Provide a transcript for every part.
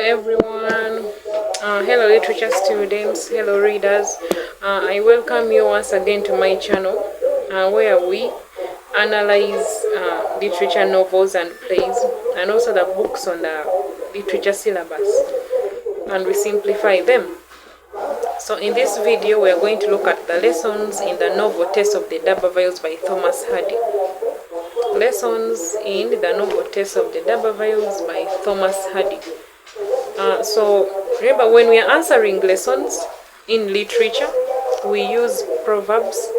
everyone. Hello literature students, hello readers. I welcome you once again to my channel where we analyze literature novels and plays and also the books on the literature syllabus, and we simplify them. So in this video we are going to look at the lessons in the novel Tess of the D'Urbervilles by Thomas Hardy. Lessons in the novel Tess of the D'Urbervilles by Thomas Hardy. So remember, when we are answering lessons in literature, we use proverbs.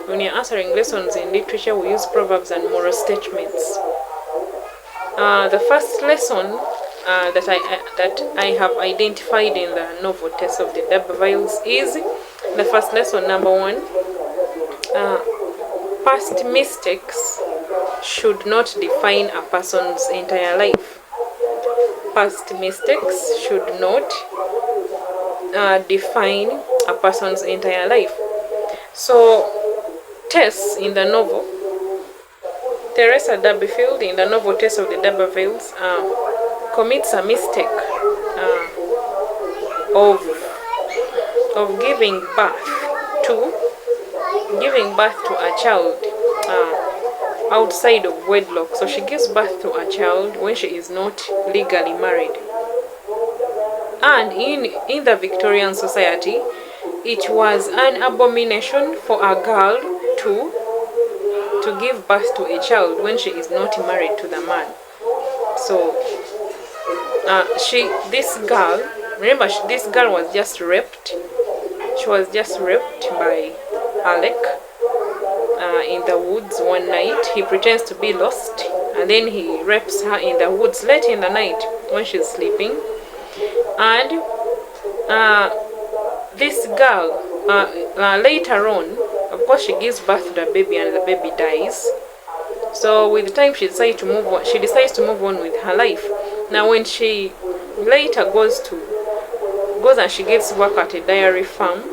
When you're answering lessons in literature, we use proverbs and moral statements. The first lesson that I have identified in the novel Tess of the D'Urbervilles is the first lesson, number 1. Past mistakes should not define a person's entire life. Past mistakes should not define a person's entire life. So Tess in the novel, Teresa D'Urberville in the novel Tess of the D'Urbervilles commits a mistake of giving birth to a child outside of wedlock. So she gives birth to a child when she is not legally married. And in the Victorian society, it was an abomination for a girl to give birth to a child when she is not married to the man. So this girl was just raped. She was just raped by Alec in the woods one night. He pretends to be lost and then he rapes her in the woods late in the night when she's sleeping. And this girl later on, of course, she gives birth to the baby and the baby dies. So with time she decides to move on with her life. Now when she later goes and she gets work at a dairy farm,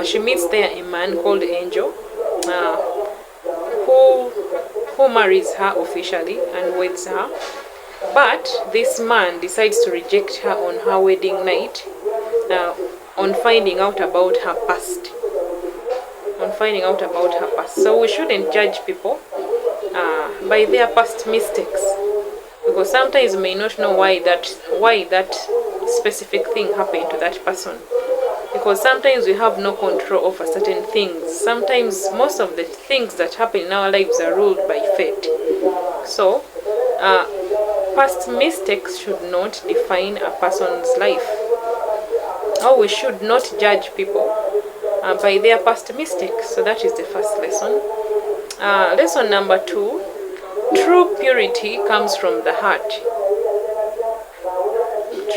she meets there a man called Angel, who marries her officially and weds her. But this man decides to reject her on her wedding night, on finding out about her past. So we shouldn't judge people by their past mistakes, because sometimes we may not know why that specific thing happened to that person. Because sometimes we have no control over certain things. Sometimes most of the things that happen in our lives are ruled by fate. So past mistakes should not define a person's life. Or we should not judge people by their past mistakes. So that is the first lesson. Lesson number 2. True purity comes from the heart.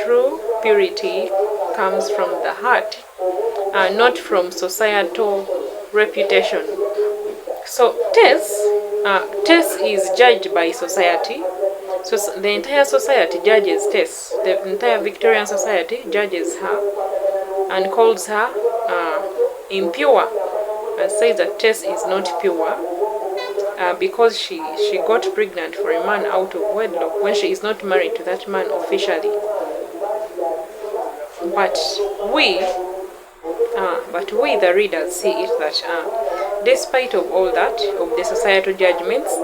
True purity comes from the heart, not from societal reputation. So Tess is judged by society. So the entire society judges Tess. The entire Victorian society judges her and calls her impure, and says that Tess is not pure because she got pregnant for a man out of wedlock when she is not married to that man officially. But we the readers see it that despite of all that, of the societal judgments,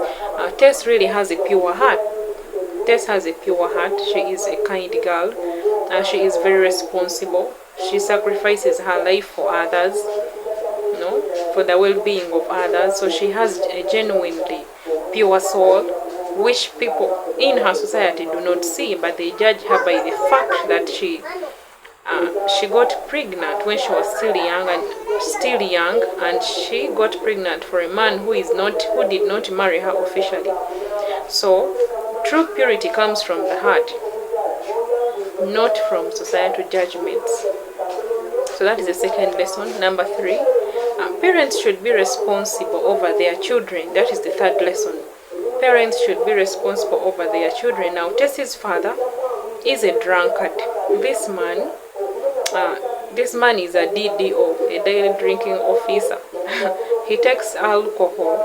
Tess really has a pure heart. Tess has a pure heart. She is a kind girl. She is very responsible. She sacrifices her life for others, for the well-being of others. So she has a genuinely pure soul, which people in her society do not see, but they judge her by the fact that she got pregnant when she was still young, and she got pregnant for a man who did not marry her officially. So true purity comes from the heart, not from societal judgments. So that is the second lesson. Number 3, parents should be responsible over their children. That is the third lesson. Parents should be responsible over their children. Now Tess's father is a drunkard. This man is a DDO, a daily drinking officer. He takes alcohol.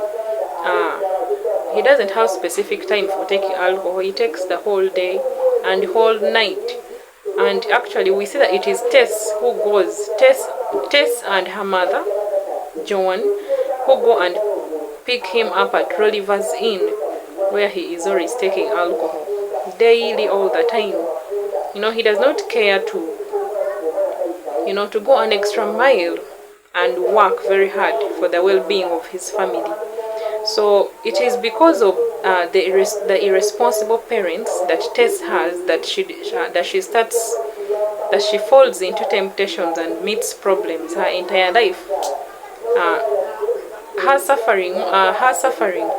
he doesn't have specific time for taking alcohol. He takes the whole day and whole night. And actually we see that it is Tess who goes, Tess and her mother, Joan, who go and pick him up at Rolliver's Inn, where he is always taking alcohol, daily, all the time. He does not care to go an extra mile and work very hard for the well-being of his family. So it is because of the irresponsible parents that Tess has that she falls into temptations and meets problems her entire life. Her suffering,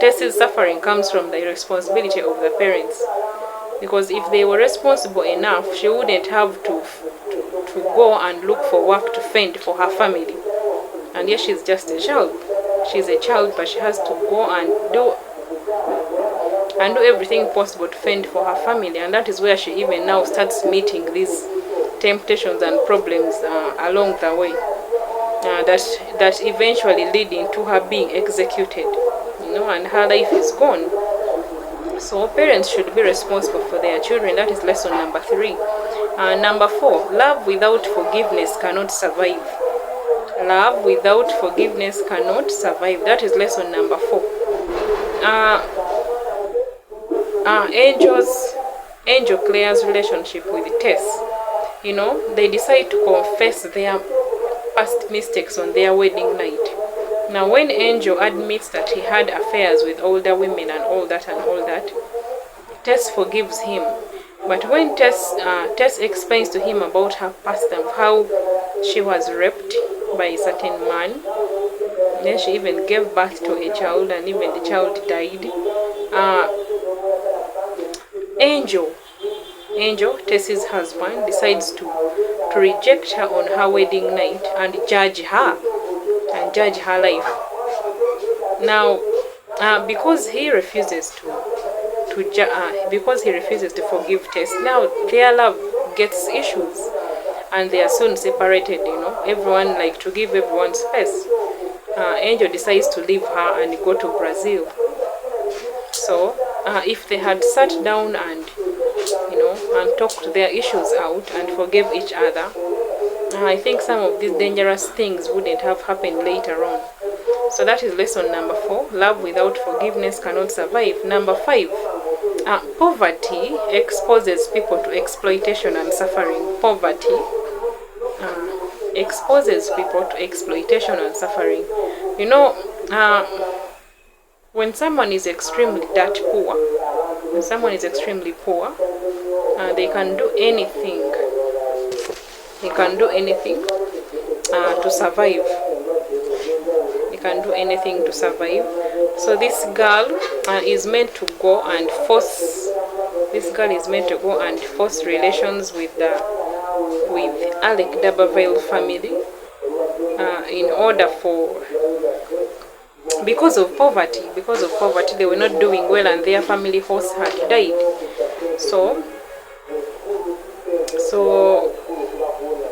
Tess's suffering comes from the irresponsibility of the parents. Because if they were responsible enough, she wouldn't have to go and look for work to fend for her family. And yes, she's just a child. She's a child, but she has to go and do everything possible to fend for her family. And that is where she even now starts meeting these temptations and problems along the way. That eventually leading to her being executed, and her life is gone. So parents should be responsible for their children. That is lesson number 3. Number 4, love without forgiveness cannot survive. Love without forgiveness cannot survive. That is lesson number 4. Angel Claire's relationship with Tess. They decide to confess their past mistakes on their wedding night. Now, when Angel admits that he had affairs with older women and all that, Tess forgives him. But when Tess explains to him about her past and how she was raped by a certain man, then she even gave birth to a child, and even the child died. Angel, Tess's husband, decides to reject her on her wedding night and judge her life. Now, because he refuses to forgive Tess, now their love gets issues, and they are soon separated. Everyone to give everyone space. Angel decides to leave her and go to Brazil. So, if they had sat down and talked their issues out and forgave each other, I think some of these dangerous things wouldn't have happened later on. So that is lesson number 4. Love without forgiveness cannot survive. Number 5. Poverty exposes people to exploitation and suffering. Poverty exposes people to exploitation and suffering. When someone is extremely poor, they can do anything. They can do anything to survive. They can do anything to survive. So this girl is meant to go and force. This girl is meant to go and force relations with Alec D'Aberville family in order for. Because of poverty, they were not doing well, and their family horse had died. So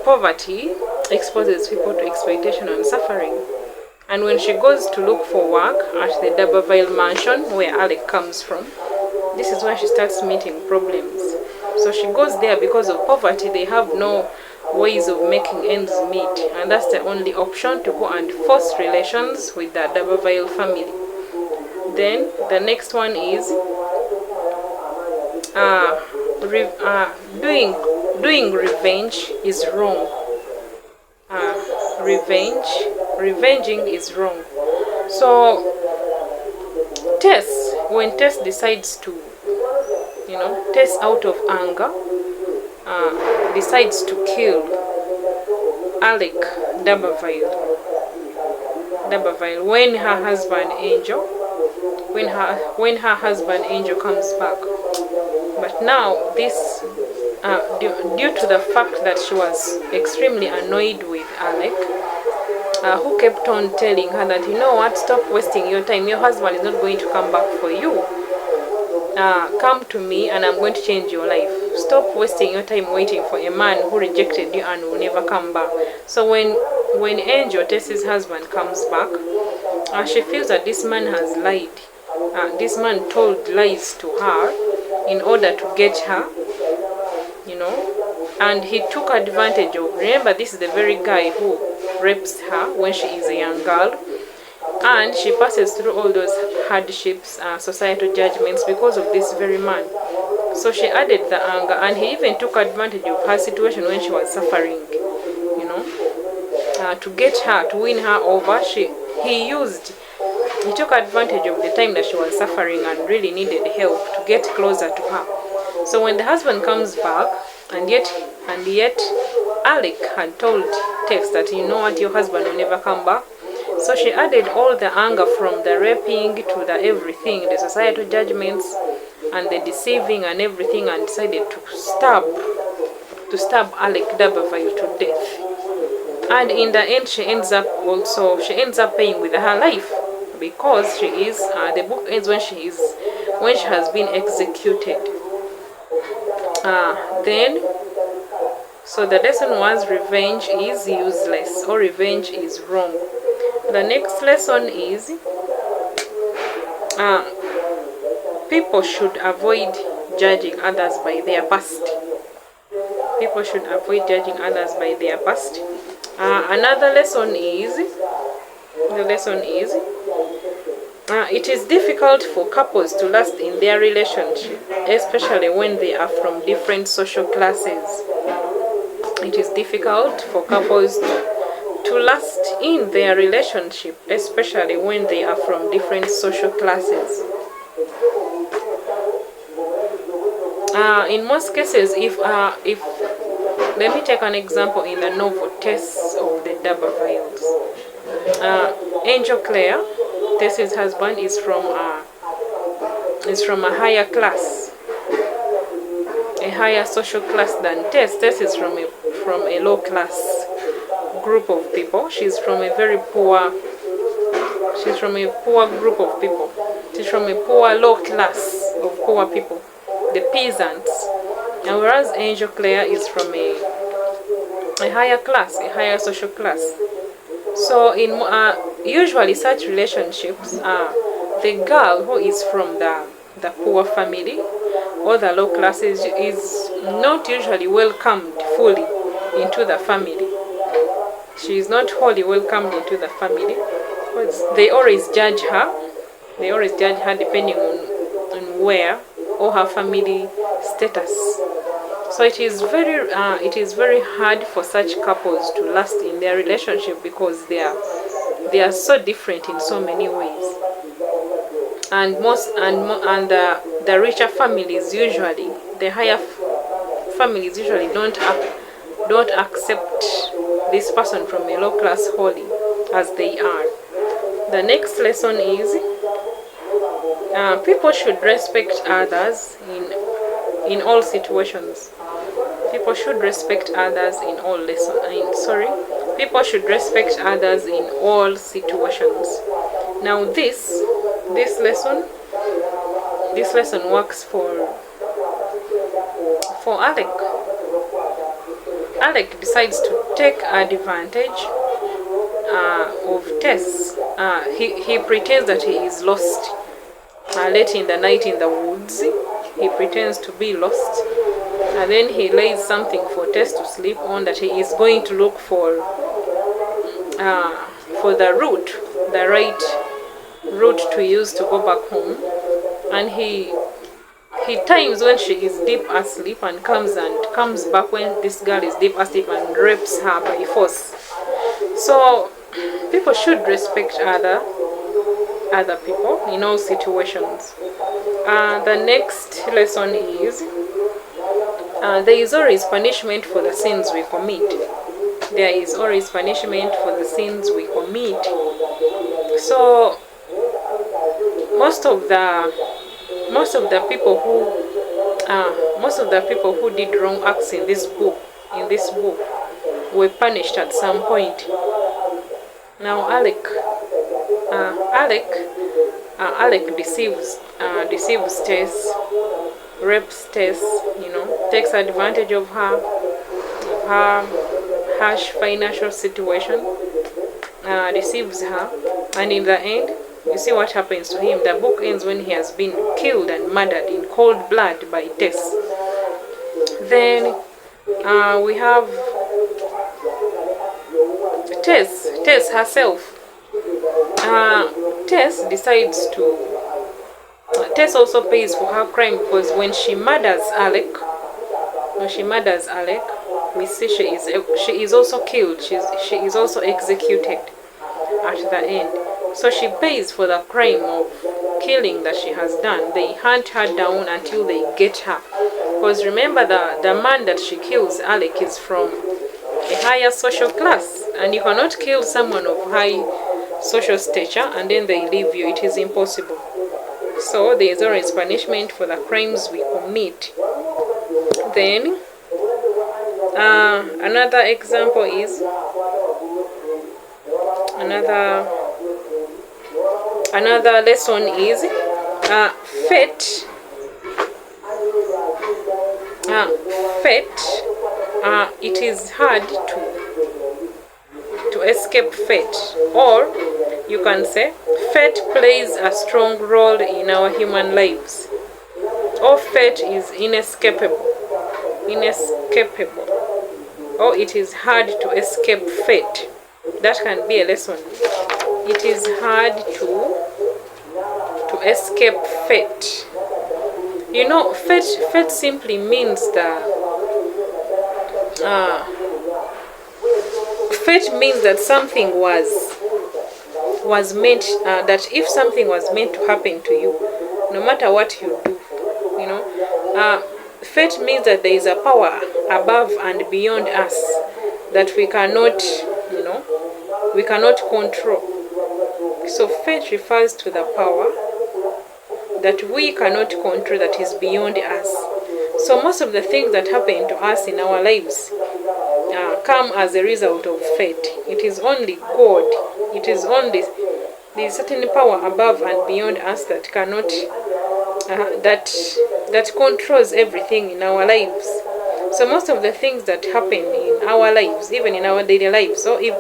poverty exposes people to exploitation and suffering. And when she goes to look for work at the D'Aberville mansion where Alec comes from, this is where she starts meeting problems. So she goes there because of poverty. They have no ways of making ends meet, and that's the only option, to go and force relations with the D'Aberville family. Then the next one is doing revenge is wrong. Revenging is wrong. So when Tess decides to, Tess out of anger decides to kill Alec D'Aberville when her husband Angel comes back. But now this due to the fact that she was extremely annoyed with Alec, who kept on telling her that, stop wasting your time, your husband is not going to come back for you. Come to me and I'm going to change your life. Stop wasting your time waiting for a man who rejected you and will never come back. So when Angel, Tess's husband, comes back, she feels that this man has lied. This man told lies to her in order to get her, you know, and he took advantage of. Remember, this is the very guy who rapes her when she is a young girl, and she passes through all those hardships, societal judgments because of this very man. So she added the anger, and he even took advantage of her situation when she was suffering, you know, to get her, to win her over. He took advantage of the time that she was suffering and really needed help to get closer to her. So when the husband comes back, and yet Alec had told Tess that, you know what, your husband will never come back. So she added all the anger from the raping to the everything, the societal judgments and the deceiving and everything, and decided to stab Alec D'Aberville to death. And in the end, she ends up paying with her life, because she is the book ends when she has been executed. So the lesson was revenge is useless, or revenge is wrong. The next lesson is people should avoid judging others by their past. People should avoid judging others by their past. Another lesson is, it is difficult for couples to last in their relationship, especially when they are from different social classes. It is difficult for couples to last in their relationship, especially when they are from different social classes. In most cases, if let me take an example in the novel Tess of the D'Abervilles. Angel Clare, Tess's husband, is from a higher class, a higher social class than Tess. Tess is from a low class group of people. She's from a poor group of people. She's from a poor low class of poor people, the peasants. And whereas Angel Clare is from a higher class, a higher social class. So in usually such relationships, the girl who is from the poor family or the low classes is not usually welcomed fully into the family. She is not wholly welcomed into the family, because they always judge her. They always judge her depending on where or her family status. So it is very hard for such couples to last in their relationship, because they are so different in so many ways. And the richer families, usually the higher families, usually don't accept this person from a low class wholly as they are. The next lesson is people should respect others in all situations. People should respect others in all People should respect others in all situations. Now this lesson works for Alec. Alec decides to take advantage of Tess. He pretends that he is lost. Late in the night in the woods, he pretends to be lost, and then he lays something for Tess to sleep on, that he is going to look for the right route to use to go back home. And he times when she is deep asleep and comes back when this girl is deep asleep and rapes her by force. So people should respect other people in all situations. The next lesson is there is always punishment for the sins we commit. There is always punishment for the sins we commit. So most of the people who did wrong acts in this book were punished at some point. Now Alec deceives Tess, rapes Tess, takes advantage of her harsh financial situation, deceives her, and in the end You see what happens to him. The book ends when he has been killed and murdered in cold blood by Tess. Then we have Tess herself. Tess also pays for her crime, because when she murders Alec, we see she is also killed. She is also executed at the end. So she pays for the crime of killing that she has done. They hunt her down until they get her. Because remember, the man that she kills, Alec, is from a higher social class, and you cannot kill someone of high social stature and then they leave you. It is impossible. So there is always punishment for the crimes we commit. Then another example is another lesson is fate. It is hard to escape fate, or you can say fate plays a strong role in our human lives. Or fate is inescapable, or it is hard to escape fate. That can be a lesson. It is hard to escape fate. You know, fate simply means fate means that something was meant, that if something was meant to happen to you, no matter what you do, you know, fate means that there is a power above and beyond us that we cannot control. So fate refers to the power that we cannot control, that is beyond us. So most of the things that happen to us in our lives come as a result of fate. It is only God. It is only there is certain power above and beyond us that cannot that controls everything in our lives. So most of the things that happen in our lives, even in our daily lives, so if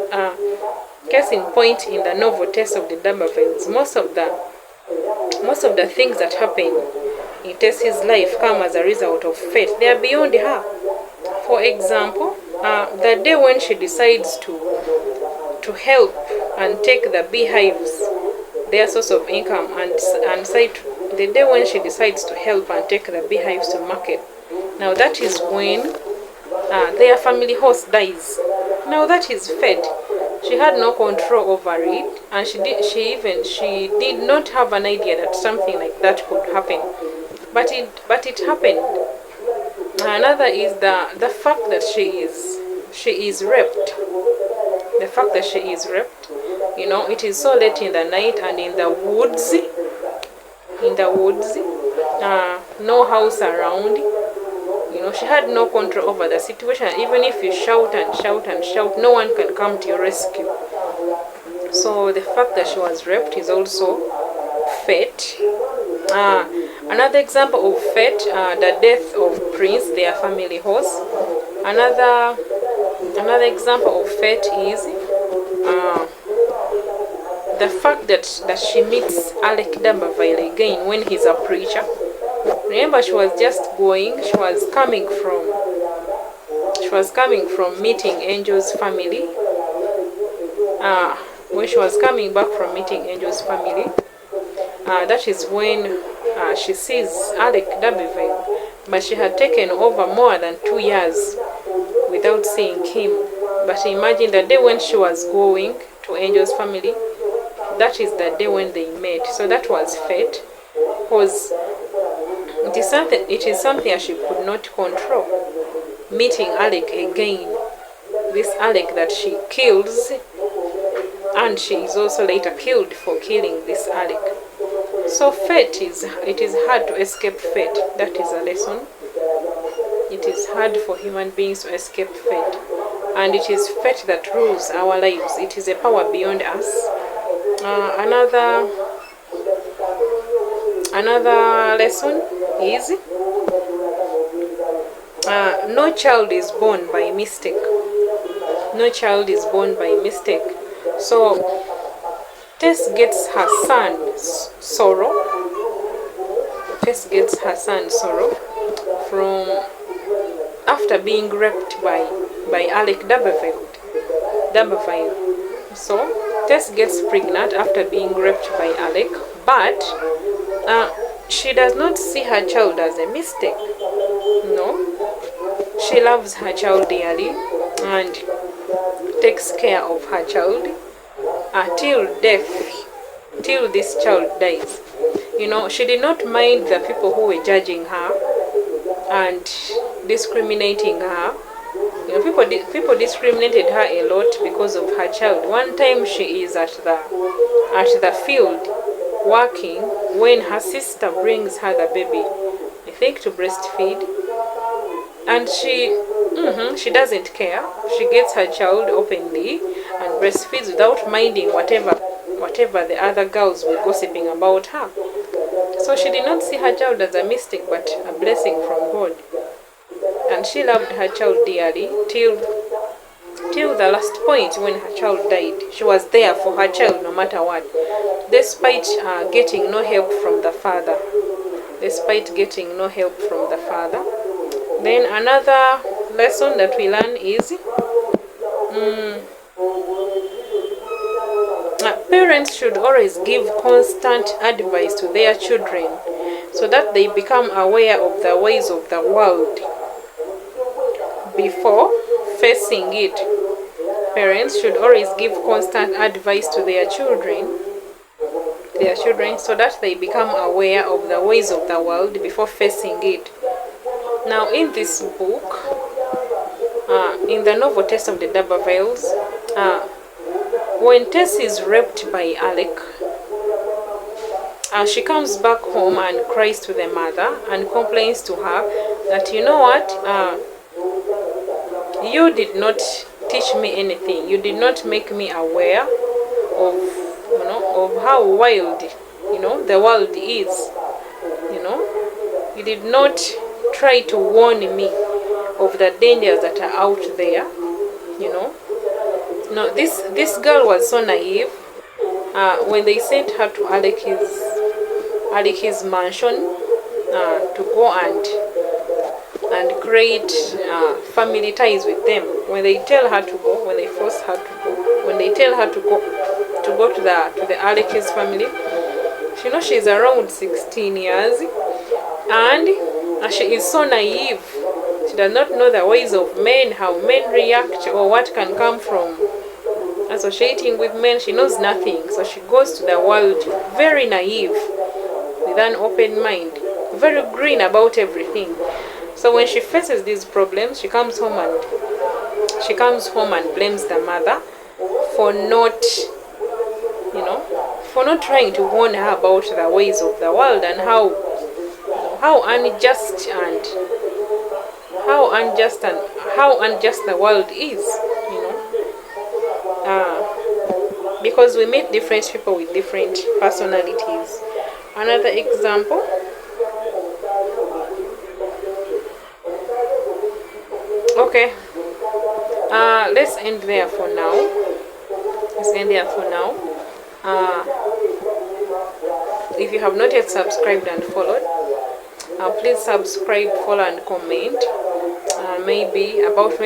case in point in the novel Tess of the D'Urbervilles, most of the things that happen in Tess's life come as a result of fate. They are beyond her. For example, the day when she decides to help and take the beehives, their source of income, and the day when she decides to help and take the beehives to market, now that is when their family horse dies. Now that is fate. She had no control over it, and she did not have an idea that something like that could happen. But it happened. Another is the fact that she is raped. The fact that she is raped. You know, it is so late in the night and in the woods. No house around. You know, she had no control over the situation. Even if you shout and shout and shout, no one can come to your rescue. So the fact that she was raped is also fate. Another example of fate, the death of Prince, their family horse. Another example of fate is the fact that she meets Alec D'Urberville again when he's a preacher. Remember, she was coming from meeting Angel's family. When she was coming back from meeting Angel's family, that is when she sees Alec D'Urberville, but she had taken over more than 2 years without seeing him. But imagine the day when she was going to Angel's family, that is the day when they met. So that was fate, because it is something that she could not control. Meeting Alec again, this Alec that she kills, and she is also later killed for killing this Alec. So it is hard to escape fate. That is a lesson. It is hard for human beings to escape fate, and it is fate that rules our lives. It is a power beyond us. Another lesson is no child is born by mistake. No child is born by mistake. So Tess gets her son sorrow. Tess gets her son sorrow from after being raped by Alec D'Aberville. So Tess gets pregnant after being raped by Alec, but she does not see her child as a mistake. No, she loves her child dearly and takes care of her child till death, till this child dies. She did not mind the people who were judging her and discriminating her. People discriminated her a lot because of her child. One time she is at the field working when her sister brings her the baby, I think to breastfeed, and she doesn't care. She gets her child openly and breastfeeds without minding whatever the other girls were gossiping about her. So she did not see her child as a mistake but a blessing from God. And she loved her child dearly till the last point when her child died. She was there for her child no matter what, despite getting no help from the father. Then another lesson that we learn is parents should always give constant advice to their children so that they become aware of the ways of the world before facing it. Parents should always give constant advice to their children so that they become aware of the ways of the world before facing it. Now in this book, in the novel Tess of the D'Abervilles, when Tess is raped by Alec, she comes back home and cries to the mother and complains to her that, you know what, you did not teach me anything. You did not make me aware of how wild the world is. You did not try to warn me of the dangers that are out there. No, this girl was so naive. When they sent her to Alec's mansion to go and create family ties with them. When they tell her to go, when they force her to go, when they tell her to go to the Alec's family, she's around 16 years, and she is so naive. She does not know the ways of men, how men react, or what can come from associating with men. She knows nothing, so she goes to the world very naive, with an open mind, very green about everything. So when she faces these problems, she comes home and blames the mother for not trying to warn her about the ways of the world and how unjust the world is. Because we meet different people with different personalities. Another example, okay, let's end there for now. If you have not yet subscribed and followed, please subscribe, follow and comment. Maybe a book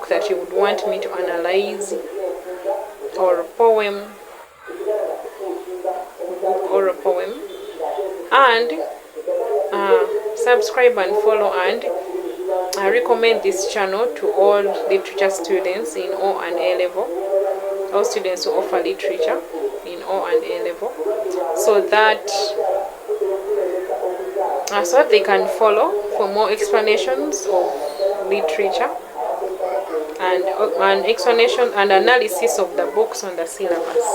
that you would want me to analyze, or a poem, and subscribe and follow, and I recommend this channel to all literature students in O and A level, all students who offer literature in O and A level, so that they can follow for more explanations of literature and an explanation and analysis of the books on the syllabus.